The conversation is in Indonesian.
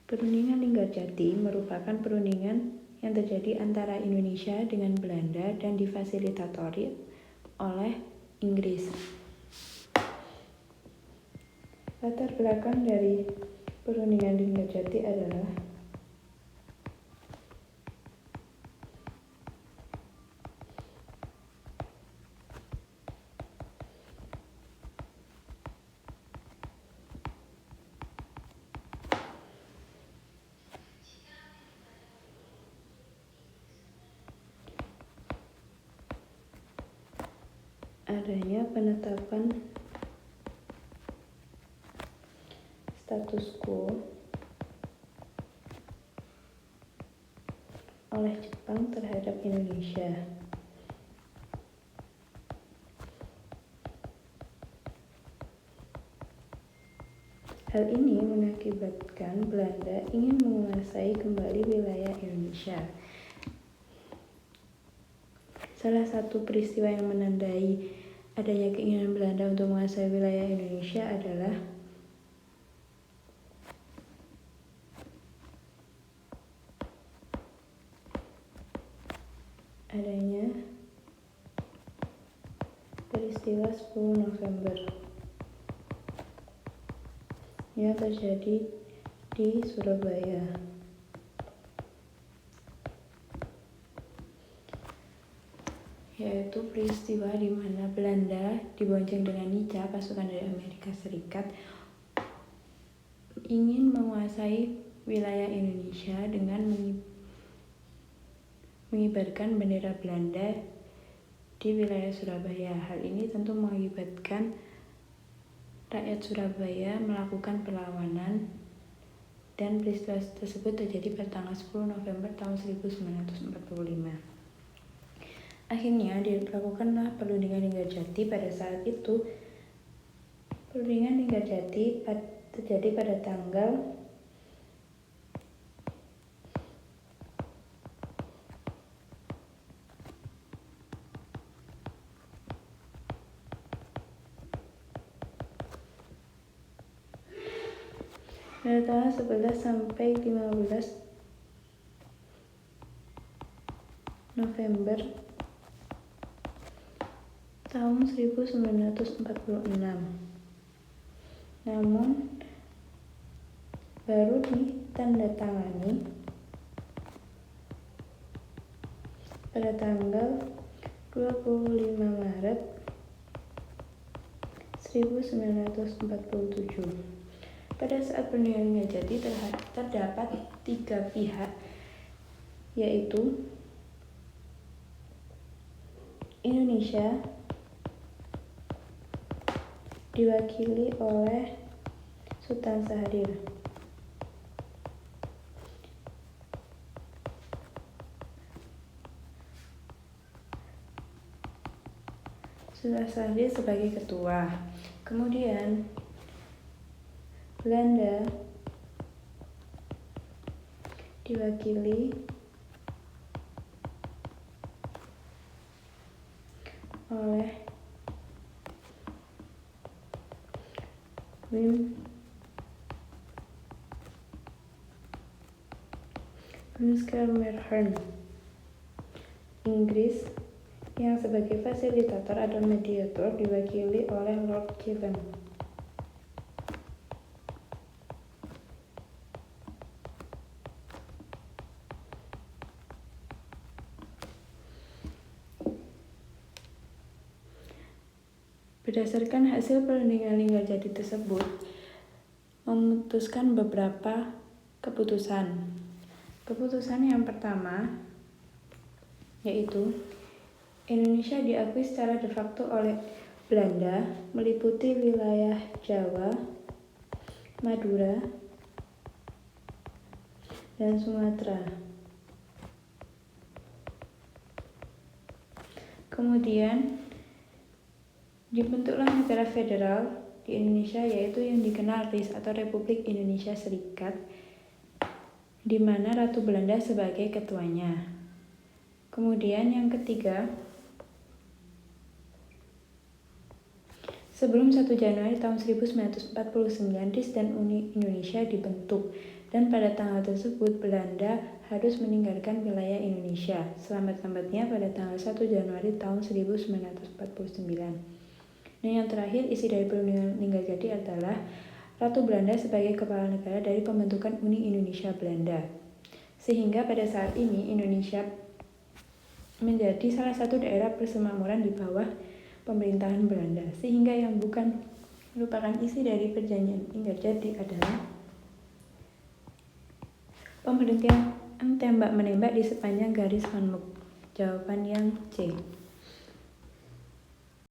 Perundingan Linggarjati merupakan perundingan yang terjadi antara Indonesia dengan Belanda dan difasilitatori oleh Inggris. Latar belakang dari perundingan Linggarjati adalah adanya penetapan status quo oleh Jepang terhadap Indonesia. Hal ini mengakibatkan Belanda ingin menguasai kembali wilayah Indonesia. Salah satu peristiwa yang menandai adanya keinginan Belanda untuk menguasai wilayah Indonesia adalah adanya peristiwa 10 November yang terjadi di Surabaya. Yaitu peristiwa di mana Belanda dibonceng dengan Nica, pasukan dari Amerika Serikat, ingin menguasai wilayah Indonesia dengan mengibarkan bendera Belanda di wilayah Surabaya. Hal ini tentu mengakibatkan rakyat Surabaya melakukan perlawanan, dan peristiwa tersebut terjadi pada tanggal 10 November tahun 1945. Akhirnya dilakukanlah perundingan Linggarjati. Pada saat itu, perundingan Linggarjati terjadi pada tanggal 11 sampai 15 November tahun 1946. Namun baru ditandatangani pada tanggal 25 Maret 1947. Pada saat perundingan Linggarjati terdapat 3 pihak, yaitu Indonesia diwakili oleh Sultan Syahrir, sebagai ketua. Kemudian Belanda diwakili oleh Wim Schermerhorn. Inggris yang sebagai fasilitator atau mediator diwakili oleh Lord Kelvin. Berdasarkan hasil perundingan Linggarjati tersebut, memutuskan beberapa keputusan. Keputusan yang pertama yaitu Indonesia diakui secara de facto oleh Belanda, meliputi wilayah Jawa, Madura, dan Sumatera. Kemudian dibentuklah negara federal di Indonesia, yaitu yang dikenal RIS atau Republik Indonesia Serikat, di mana Ratu Belanda sebagai ketuanya. Kemudian yang ketiga, Sebelum 1 Januari tahun 1949, RIS dan Uni Indonesia dibentuk, dan pada tanggal tersebut Belanda harus meninggalkan wilayah Indonesia selambat-lambatnya pada tanggal 1 Januari tahun 1949. Dan yang terakhir, isi dari Perundingan Linggarjati adalah Ratu Belanda sebagai kepala negara dari pembentukan Uni Indonesia Belanda. Sehingga pada saat ini Indonesia menjadi salah satu daerah persemakmuran di bawah pemerintahan Belanda. Sehingga yang bukan merupakan isi dari Perjanjian Linggarjati adalah pemberhentian tembak-menembak di sepanjang garis Van Mook. Jawaban yang C.